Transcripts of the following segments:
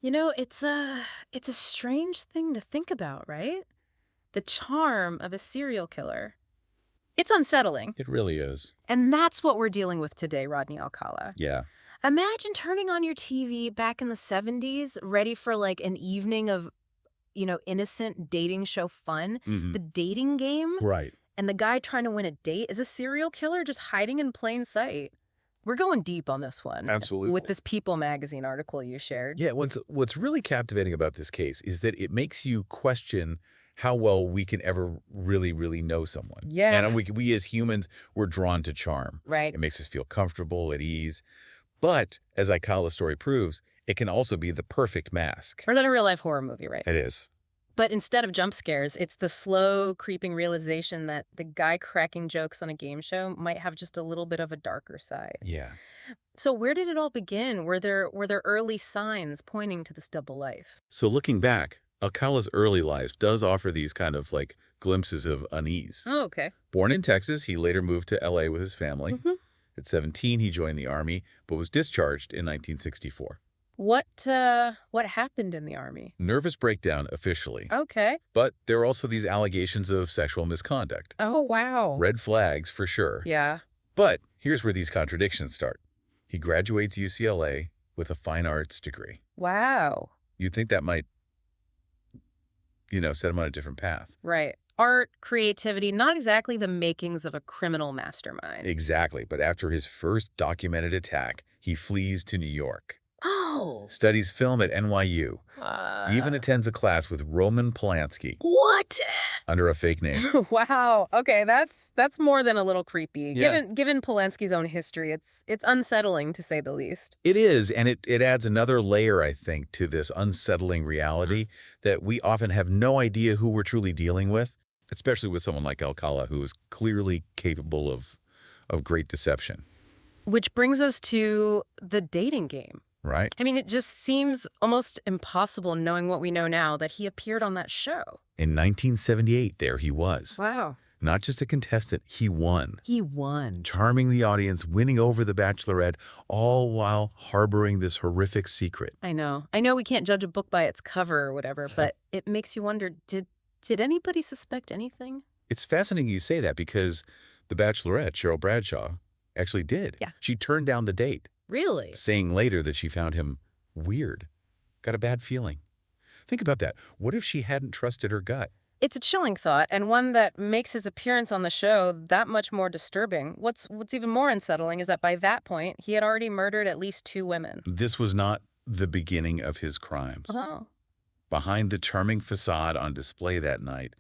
It's a strange thing to think about, right? The charm of a serial killer. It's unsettling. It really is. And that's what we're dealing with today, Rodney Alcala. Yeah. Imagine turning on your TV back in the 70s, ready for like an evening of, innocent dating show fun. Hmm. The dating game, Right. and the guy trying to win a date is a serial killer just hiding in plain sight. We're going deep on this one with Absolutely. this People magazine article you shared. Yeah, what's really captivating about this case is that it makes you question how well we can ever really, really know someone. Yeah. And we as humans, we're drawn to charm. Right. It makes us feel comfortable, at ease. But as Alcala's story proves, it can also be the perfect mask. Or than a real life horror movie, right? It is. But instead of jump scares, it's the slow, creeping realization that the guy cracking jokes on a game show might have just a little bit of a darker side. Yeah. So where did it all begin? Were there early signs pointing to this double life? So looking back, Alcala's early life does offer these kind of like glimpses of unease. Oh, okay. Born in Texas, he later moved to LA with his family. Hmm. At 17, he joined the Army, but was discharged in 1964. What happened in the Army? Nervous breakdown officially, Okay. but there are also these allegations of sexual misconduct. Oh, wow. Red flags for sure. Yeah. But here's where these contradictions start. He graduates UCLA with a fine arts degree. Wow. You'd think that might, set him on a different path. Right. Art, creativity, not exactly the makings of a criminal mastermind. Exactly, but after his first documented attack, he flees to New York. Oh. Studies film at NYU. Even attends a class with Roman Polanski What? under a fake name. Wow. Okay, that's more than a little creepy. Yeah. Given Polanski's own history, it's unsettling to say the least. It is, and it adds another layer, I think, to this unsettling reality that we often have no idea who we're truly dealing with, especially with someone like Alcala, who is clearly capable of great deception, Which brings us to the dating game. right? I mean, it just seems almost impossible knowing what we know now that he appeared on that show. In 1978, there he was. Wow. Not just a contestant, he won. He won. Charming the audience, winning over the Bachelorette, all while harboring this horrific secret. I know. I know we can't judge a book by its cover or whatever, but it makes you wonder, did anybody suspect anything? It's fascinating you say that because the Bachelorette, Cheryl Bradshaw, actually did. Yeah. She turned down the date, Really? saying later that she found him weird, got a bad feeling. Think about that. What if she hadn't trusted her gut? It's a chilling thought, and one that makes his appearance on the show that much more disturbing. What's even more unsettling is that by that point, he had already murdered at least 2 women. This was not the beginning of his crimes. Oh. Behind the charming facade on display that night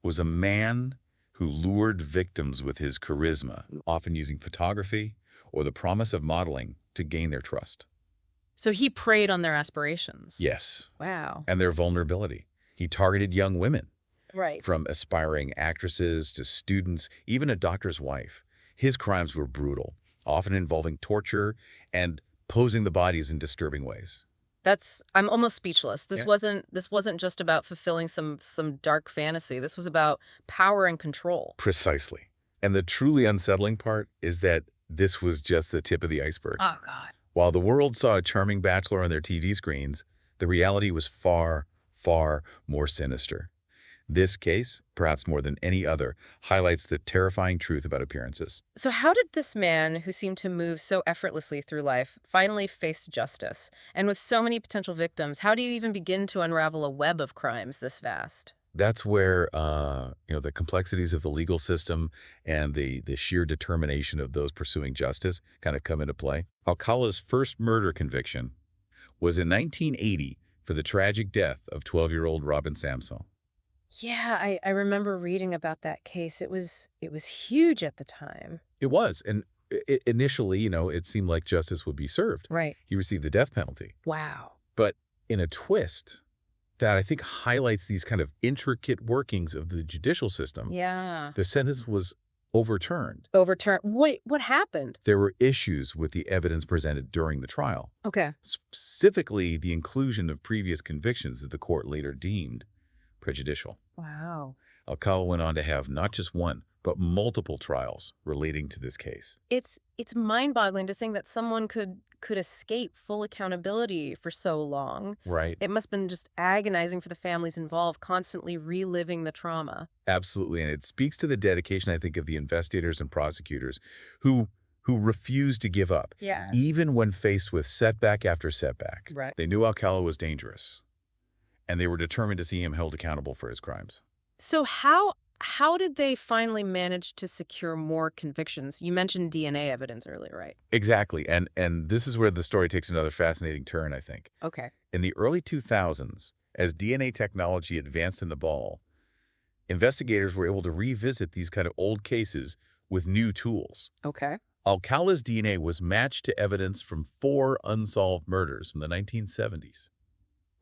was a man who lured victims with his charisma, often using photography or the promise of modeling to gain their trust. So he preyed on their aspirations. Yes, Wow. and their vulnerability. He targeted young women, Right. from aspiring actresses to students, even a doctor's wife. His crimes were brutal, often involving torture and posing the bodies in disturbing ways. I'm almost speechless. This Yeah. wasn't just about fulfilling some dark fantasy. This was about power and control. Precisely. And the truly unsettling part is that this was just the tip of the iceberg. Oh God. While the world saw a charming bachelor on their TV screens, the reality was far, far more sinister. This case, perhaps more than any other, highlights the terrifying truth about appearances. So how did this man who seemed to move so effortlessly through life finally face justice? And with so many potential victims, how do you even begin to unravel a web of crimes this vast? That's where, the complexities of the legal system and the sheer determination of those pursuing justice kind of come into play. Alcala's first murder conviction was in 1980 for the tragic death of 12-year-old Robin Samsel. Yeah, I remember reading about that case. It was huge at the time. It was, and initially, it seemed like justice would be served. Right. He received the death penalty. Wow. But in a twist that I think highlights these kind of intricate workings of the judicial system, Yeah. the sentence was overturned. Overturned. Wait, what happened? There were issues with the evidence presented during the trial, Okay. specifically the inclusion of previous convictions that the court later deemed prejudicial. Wow. Alcala went on to have not just one, but multiple trials relating to this case. It's mind-boggling to think that someone could escape full accountability for so long. Right. It must have been just agonizing for the families involved, constantly reliving the trauma. Absolutely. And it speaks to the dedication, I think, of the investigators and prosecutors who who refused to give up, Yeah. even when faced with setback after setback. Right. They knew Alcala was dangerous, and they were determined to see him held accountable for his crimes. So how did they finally manage to secure more convictions? You mentioned DNA evidence earlier, right? Exactly. And this is where the story takes another fascinating turn, I think. Okay. In the early 2000s, as DNA technology advanced in the ball, investigators were able to revisit these kind of old cases with new tools. Okay. Alcala's DNA was matched to evidence from 4 unsolved murders from the 1970s.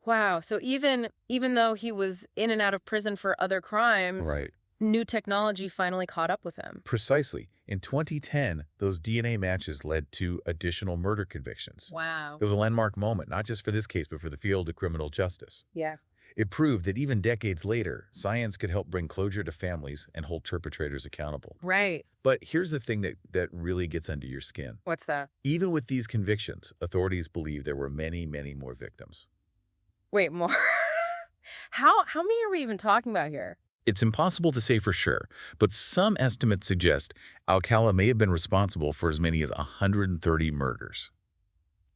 Wow. So even though he was in and out of prison for other crimes, Right. new technology finally caught up with him. Precisely. In 2010, those DNA matches led to additional murder convictions. Wow. It was a landmark moment, not just for this case, but for the field of criminal justice. Yeah. It proved that even decades later, science could help bring closure to families and hold perpetrators accountable. Right. But here's the thing that really gets under your skin. What's that? Even with these convictions, authorities believe there were many, many more victims. Wait, more. How many are we even talking about here? It's impossible to say for sure, but some estimates suggest Alcala may have been responsible for as many as 130 murders.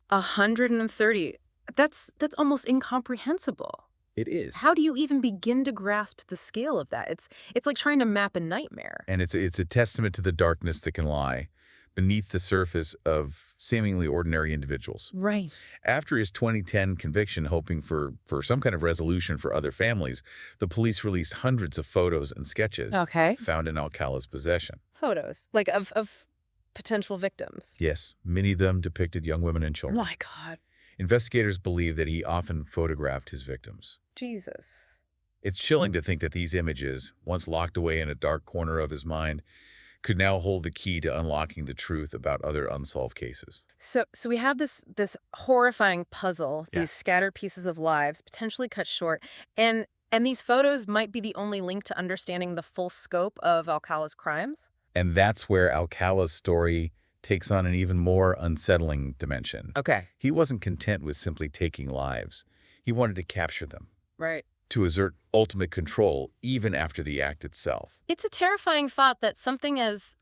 130. That's almost incomprehensible. It is. How do you even begin to grasp the scale of that? It's like trying to map a nightmare. And it's a testament to the darkness that can lie beneath the surface of seemingly ordinary individuals. Right. After his 2010 conviction, hoping for some kind of resolution for other families, the police released hundreds of photos and sketches Okay. found in Alcala's possession. Photos, like of potential victims. Yes, many of them depicted young women and children. My God. Investigators believe that he often photographed his victims. Jesus. It's chilling to think that these images, once locked away in a dark corner of his mind, could now hold the key to unlocking the truth about other unsolved cases. So we have this horrifying puzzle, Yeah. these scattered pieces of lives, potentially cut short, and these photos might be the only link to understanding the full scope of Alcala's crimes. And that's where Alcala's story takes on an even more unsettling dimension. Okay. He wasn't content with simply taking lives. He wanted to capture them, Right. to exert ultimate control even after the act itself. It's a terrifying thought that something as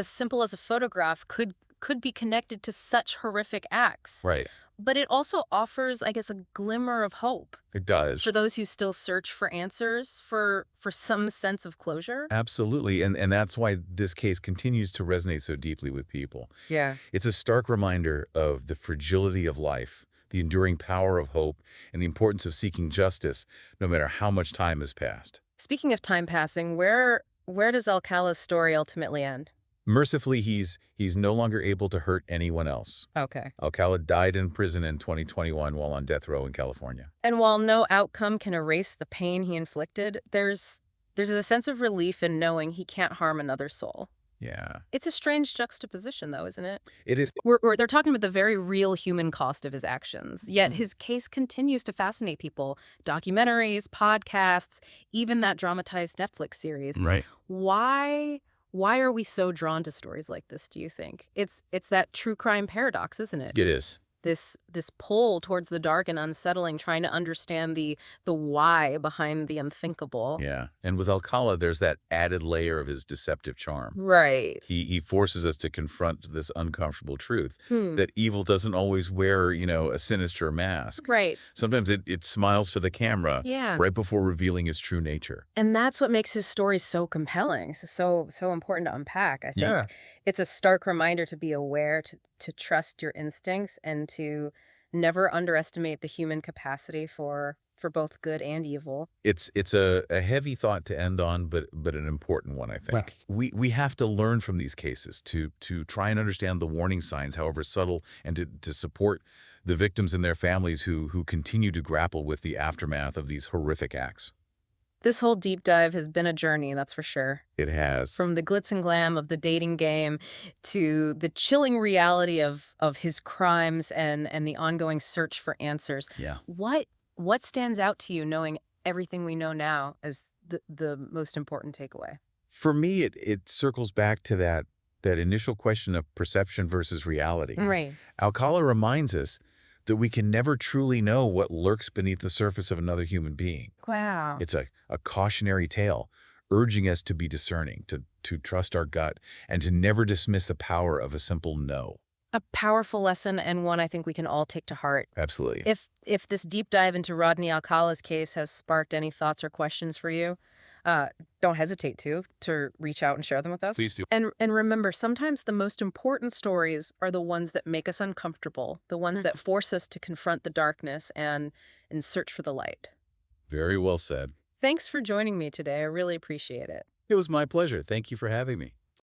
simple as a photograph could be connected to such horrific acts. Right. But it also offers, I guess, a glimmer of hope It does. for those who still search for answers, for some sense of closure. Absolutely. And that's why this case continues to resonate so deeply with people. Yeah. It's a stark reminder of the fragility of life, the enduring power of hope, and the importance of seeking justice no matter how much time has passed. Speaking of time passing, where does Alcala's story ultimately end? Mercifully, he's no longer able to hurt anyone else. Okay. Alcala died in prison in 2021 while on death row in California. And while no outcome can erase the pain he inflicted, there's a sense of relief in knowing he can't harm another soul. Yeah. It's a strange juxtaposition, though, isn't it? It is. They're talking about the very real human cost of his actions, yet his case continues to fascinate people. Documentaries, podcasts, even that dramatized Netflix series. Right. Why are we so drawn to stories like this, do you think? It's that true crime paradox, isn't it? It is. This pull towards the dark and unsettling, trying to understand the why behind the unthinkable. Yeah. And with Alcala, there's that added layer of his deceptive charm. Right. He forces us to confront this uncomfortable truth Hmm. that evil doesn't always wear, a sinister mask. Right. Sometimes it smiles for the camera Yeah. right before revealing his true nature. And that's what makes his story so compelling, so important to unpack. I think Yeah. it's a stark reminder to be aware, to trust your instincts, and to never underestimate the human capacity for both good and evil. It's a heavy thought to end on, but an important one, I think. Well. We have to learn from these cases to try and understand the warning signs, however subtle, and to support the victims and their families who continue to grapple with the aftermath of these horrific acts. This whole deep dive has been a journey, that's for sure. It has. From the glitz and glam of the dating game to the chilling reality of his crimes and the ongoing search for answers. Yeah. What stands out to you knowing everything we know now as the most important takeaway? For me, it circles back to that initial question of perception versus reality. Right. Alcala reminds us that we can never truly know what lurks beneath the surface of another human being. Wow. It's a cautionary tale, urging us to be discerning, to trust our gut, and to never dismiss the power of a simple no. A powerful lesson and one I think we can all take to heart. Absolutely. If this deep dive into Rodney Alcala's case has sparked any thoughts or questions for you, uh, don't hesitate to reach out and share them with us. Please do. And remember, sometimes the most important stories are the ones that make us uncomfortable, the ones that force us to confront the darkness and search for the light. Very well said. Thanks for joining me today. I really appreciate it. It was my pleasure. Thank you for having me.